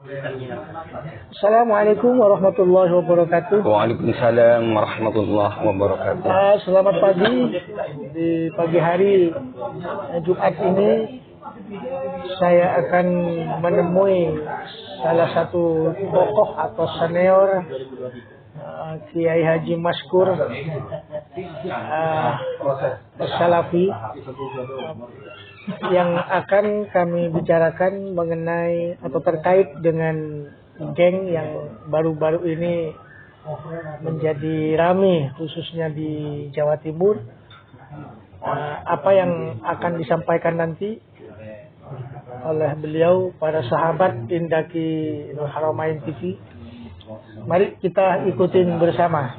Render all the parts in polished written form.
Assalamualaikum warahmatullahi wabarakatuh. Waalaikumsalam warahmatullahi wabarakatuh. Selamat pagi. Di pagi hari Jumat ini saya akan menemui salah satu tokoh atau senior Kiai Haji Maskur Salafi yang akan kami bicarakan mengenai atau terkait dengan geng yang baru-baru ini menjadi ramai khususnya di Jawa Timur. Apa yang akan disampaikan nanti oleh beliau para sahabat Indaki Nur Haramain TV. Mari kita ikutin bersama.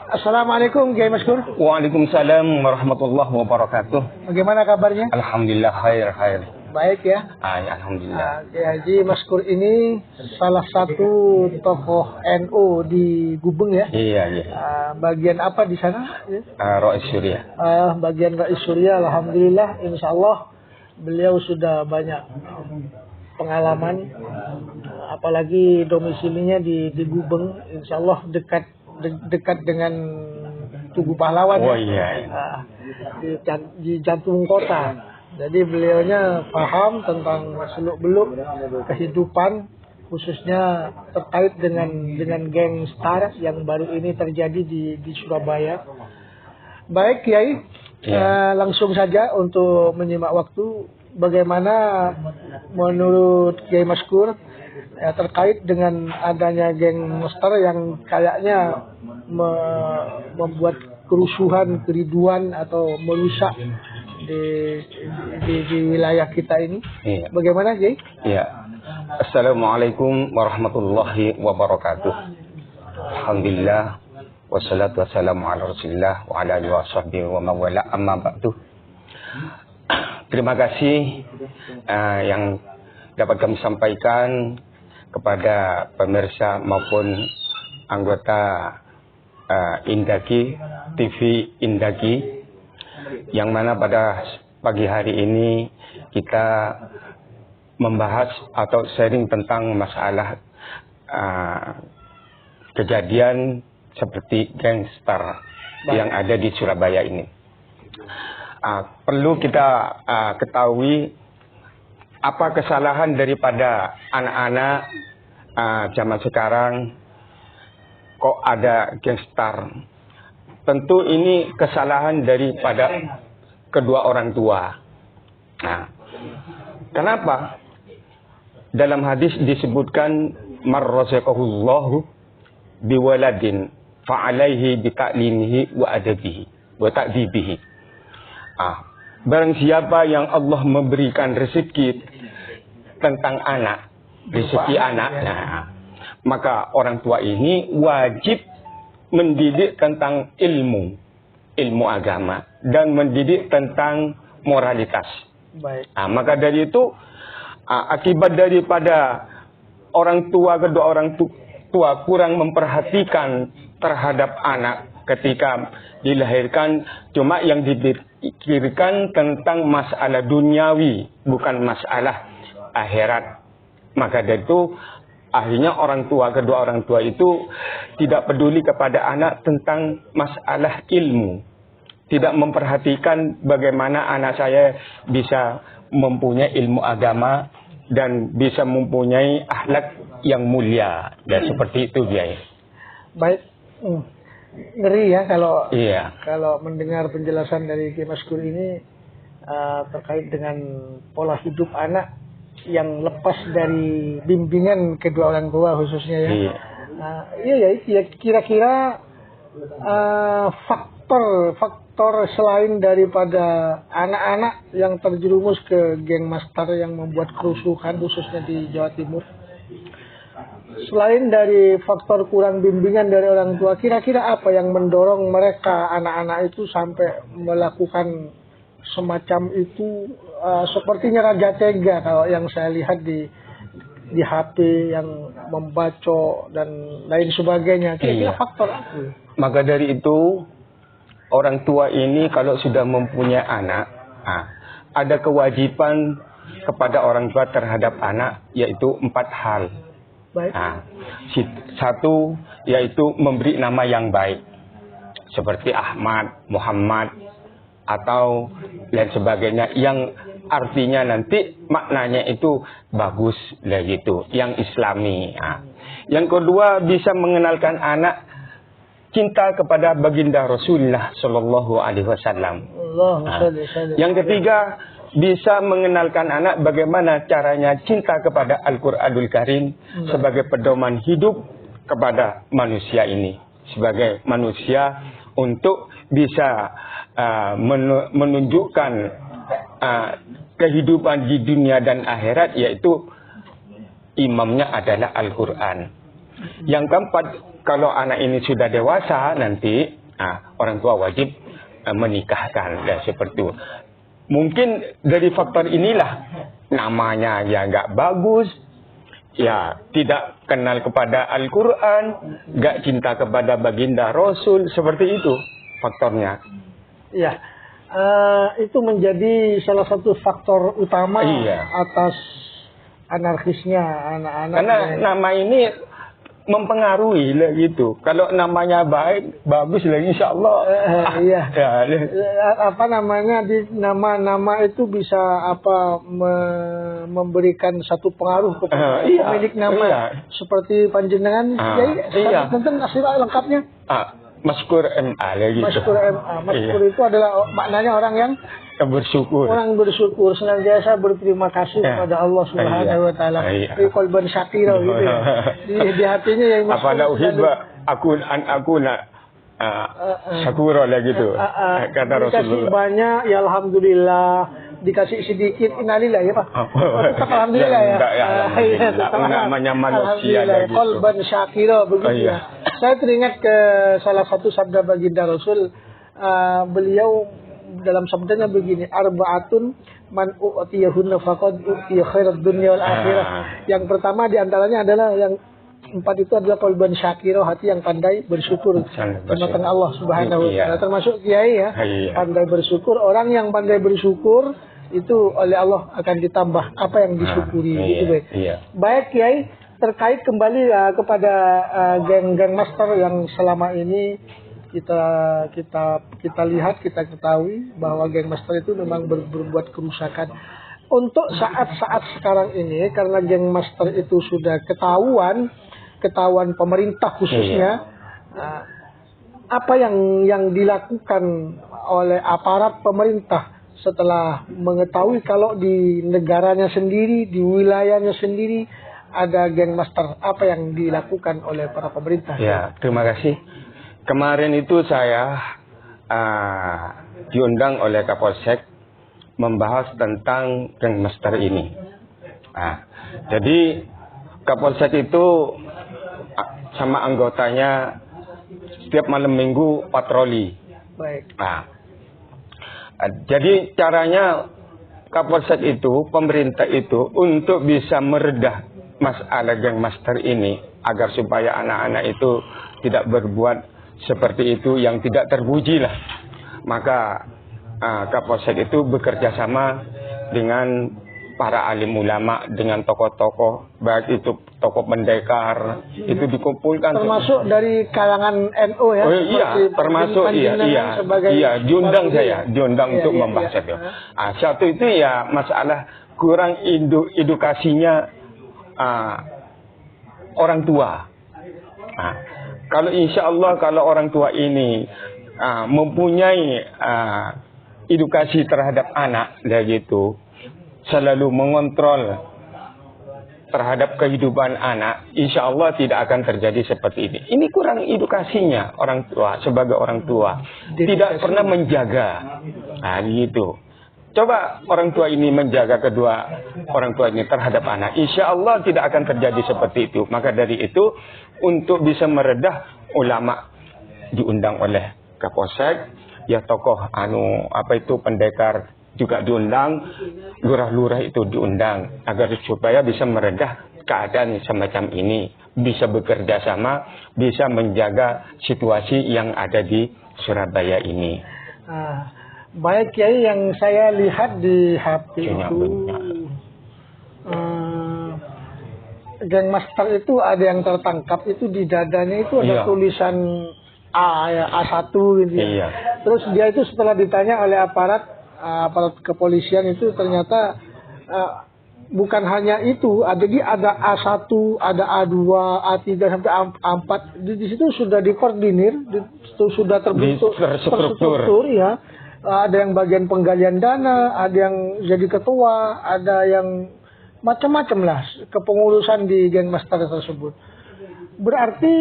Assalamualaikum Kiai Maskur. Waalaikumsalam warahmatullahi wabarakatuh. Bagaimana kabarnya? Alhamdulillah khair. Baik ya. Alhamdulillah. Kiai Haji Maskur ini salah satu tokoh NU di Gubeng ya. Iya. Bagian apa di sana? Rais Syuriah. Bagian Rais Syuriah. Alhamdulillah, insya Allah beliau sudah banyak pengalaman, apalagi domisilinya di Gubeng, insya Allah dekat dengan Tugu Pahlawan. Oh iya. Di jantung kota. Jadi beliaunya paham tentang seluk-beluk kehidupan, khususnya terkait dengan geng star yang baru ini terjadi di Surabaya. Baik Kiai, langsung saja untuk menyimak waktu. Bagaimana menurut Kiai Maskur terkait dengan adanya geng star yang kayaknya membuat kerusuhan, keriduan atau merusak di wilayah kita ini? Iya. Bagaimana Kiai? Iya. Assalamualaikum warahmatullahi wabarakatuh. Alhamdulillah wassalatu wassalamu ala Rasulillah wa ala alihi washabbihi wa mawala amma ba'du. Terima kasih yang dapat kami sampaikan kepada pemirsa maupun anggota Indaki TV Indaki, yang mana pada pagi hari ini kita membahas atau sharing tentang masalah kejadian seperti gangster yang ada di Surabaya ini. Perlu kita ketahui apa kesalahan daripada anak-anak zaman sekarang kok ada gangster. Tentu ini kesalahan daripada kedua orang tua. Nah, kenapa? Dalam hadis disebutkan marrazaqahullahu biwaladin fa'alaihi bita'limihi wa adabihi wa ta'dibihi. Barang siapa yang Allah memberikan rezeki tentang anak, rezeki anak, maka orang tua ini wajib mendidik tentang ilmu agama dan mendidik tentang moralitas. Baik. Maka dari itu akibat daripada kedua orang tua kurang memperhatikan terhadap anak ketika dilahirkan, cuma yang dipikirkan tentang masalah duniawi, bukan masalah akhirat. Maka dari itu akhirnya kedua orang tua itu tidak peduli kepada anak tentang masalah ilmu, tidak memperhatikan bagaimana anak saya bisa mempunyai ilmu agama dan bisa mempunyai akhlak yang mulia, dan seperti itu dia. Baik. Ngeri ya kalau mendengar penjelasan dari Kiai Maskur ini terkait dengan pola hidup anak yang lepas dari bimbingan kedua orang tua khususnya ya. Kira-kira faktor selain daripada anak-anak yang terjerumus ke geng master yang membuat kerusuhan khususnya di Jawa Timur, selain dari faktor kurang bimbingan dari orang tua, kira-kira apa yang mendorong mereka, anak-anak itu sampai melakukan semacam itu? Sepertinya raja tega kalau yang saya lihat di HP yang membacok dan lain sebagainya. Kira-kira faktor apa? Maka dari itu orang tua ini kalau sudah mempunyai anak, ada kewajiban kepada orang tua terhadap anak yaitu 4 hal. Baik. Nah, satu yaitu memberi nama yang baik seperti Ahmad, Muhammad atau lain sebagainya yang artinya nanti maknanya itu bagus lah gitu, yang islami. Nah, yang kedua bisa mengenalkan anak cinta kepada baginda Rasulullah Shallallahu Alaihi Wasallam. Yang ketiga bisa mengenalkan anak bagaimana caranya cinta kepada Al-Quranul Karim sebagai pedoman hidup kepada manusia ini, sebagai manusia untuk bisa menunjukkan kehidupan di dunia dan akhirat, yaitu imamnya adalah Al-Quran. Yang keempat, kalau anak ini sudah dewasa nanti orang tua wajib menikahkan dan seperti itu. Mungkin dari faktor inilah namanya ya nggak bagus, ya tidak kenal kepada Al-Quran, nggak cinta kepada baginda Rasul, seperti itu faktornya. Ya, itu menjadi salah satu faktor utama atas anarkisnya anak-anak. Karena nama ini mempengaruhi lah gitu. Kalau namanya baik, bagus lah insya Allah. Apa namanya, di nama-nama itu bisa memberikan satu pengaruh kepada pemilik nama. Seperti panjenengan, tentang asli lengkapnya. Maskur MA lagi. Maskur MA. Maskur itu adalah maknanya orang yang bersyukur. Orang bersyukur, senantiasa berterima kasih kepada Allah Subhanahu wa taala. Qalban syakira gitu ya. Di hatinya yang apala uhibba akuna syakura lah gitu. Kata Rasulullah. Dikasih banyak ya alhamdulillah, dikasih sedikit innalillah ya Pak. Tetap alhamdulillah ya. Namanya manusia lah gitu. Qalban syakira begitu ya. Saya teringat ke salah satu sabda baginda Rasul, beliau dalam sabdanya begini, arba'atun man u'tiyahunna faqad u'tiya khairat dunya wal akhirah. Yang pertama di antaranya adalah yang 4 itu adalah qalban syakira, hati yang pandai bersyukur tentang Allah Subhanahu wa taala. Termasuk kiai ya, pandai bersyukur. Orang yang pandai bersyukur itu oleh Allah akan ditambah apa yang disyukuri gitu baik kiai. Terkait kembali kepada geng-geng master yang selama ini kita lihat, kita ketahui bahwa geng master itu memang berbuat kerusakan. Untuk saat-saat sekarang ini, karena geng master itu sudah ketahuan pemerintah khususnya, apa yang dilakukan oleh aparat pemerintah setelah mengetahui kalau di negaranya sendiri, di wilayahnya sendiri ada geng master, apa yang dilakukan oleh para pemerintah? Ya, terima kasih. Kemarin itu saya diundang oleh Kapolsek membahas tentang geng master ini. Jadi Kapolsek itu sama anggotanya setiap malam minggu patroli. Baik. Jadi caranya Kapolsek itu, pemerintah itu untuk bisa meredah masalah geng master ini agar supaya anak-anak itu tidak berbuat seperti itu yang tidak terpuji lah. Maka Kapolsek itu bekerja sama dengan para alim ulama, dengan tokoh-tokoh, baik itu tokoh pendekar, itu dikumpulkan. Termasuk dari kalangan NU ya? Oh iya, termasuk diundang saya, diundang untuk membahas itu. Satu itu ya masalah kurang edukasinya orang tua. Kalau insya Allah kalau orang tua ini mempunyai edukasi terhadap anak, gitu, selalu mengontrol terhadap kehidupan anak, insya Allah tidak akan terjadi seperti ini. Ini kurang edukasinya orang tua, sebagai orang tua tidak pernah menjaga, gitu. Coba orang tua ini menjaga kedua orang tua ini terhadap anak, insya Allah tidak akan terjadi seperti itu. Maka dari itu, untuk bisa meredah, ulama diundang oleh Kapolsek, ya tokoh pendekar juga diundang, lurah-lurah itu diundang agar supaya bisa meredah keadaan semacam ini, bisa bekerja sama, bisa menjaga situasi yang ada di Surabaya ini. Baik Kiai, yang saya lihat di HP itu gangmaster itu ada yang tertangkap itu di dadanya itu ada Iya. tulisan A ya, A1 gitu ya. Iya. Terus dia itu setelah ditanya oleh aparat kepolisian itu ternyata bukan hanya itu, ada A1, ada A2, A3 sampai A4. Di situ sudah dikoordinir, sudah terbentuk terstruktur ya. Ada yang bagian penggalian dana, ada yang jadi ketua, ada yang macam-macam lah kepengurusan di gangmaster tersebut. Berarti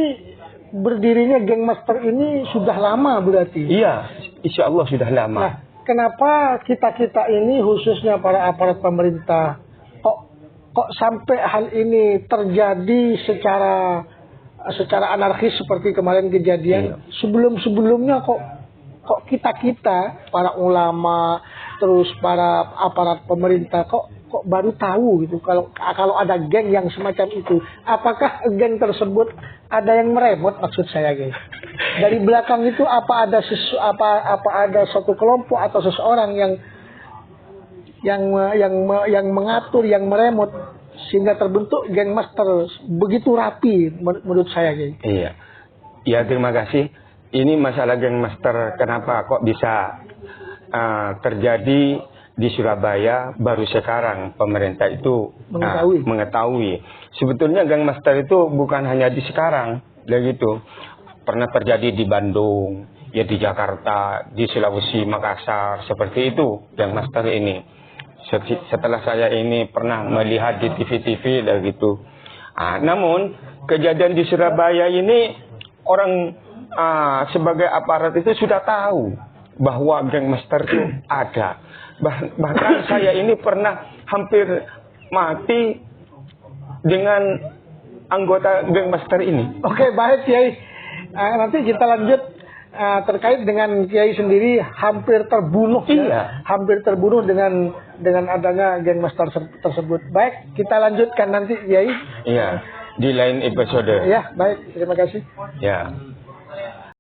berdirinya gangmaster ini sudah lama berarti. Iya, insya Allah sudah lama. Nah, kenapa kita ini khususnya para aparat pemerintah kok sampai hal ini terjadi secara anarkis seperti kemarin kejadian? Iya. Sebelum-sebelumnya kok kita para ulama terus para aparat pemerintah kok baru tahu gitu kalau ada geng yang semacam itu. Apakah geng tersebut ada yang meremot, maksud saya guys? Dari belakang itu apa ada suatu kelompok atau seseorang yang mengatur, yang meremot sehingga terbentuk gangmaster begitu rapi menurut saya guys. Iya. Ya, terima kasih. Ini masalah gangmaster kenapa kok bisa terjadi di Surabaya baru sekarang pemerintah itu mengetahui. Sebetulnya gangmaster itu bukan hanya di sekarang, begitu. Pernah terjadi di Bandung, ya di Jakarta, di Sulawesi, Makassar, seperti itu gangmaster ini. Setelah saya ini pernah melihat di TV-TV begitu. Namun kejadian di Surabaya ini orang sebagai aparat itu sudah tahu bahwa gangmaster itu ada. Bahkan saya ini pernah hampir mati dengan anggota gangmaster ini. Oke, baik Kiai. Nanti kita lanjut terkait dengan Kiai sendiri hampir terbunuh. Iya. Ya? Hampir terbunuh dengan adanya gangmaster tersebut. Baik, kita lanjutkan nanti Kiai. Iya, di lain episode. Ya, baik. Terima kasih. Ya.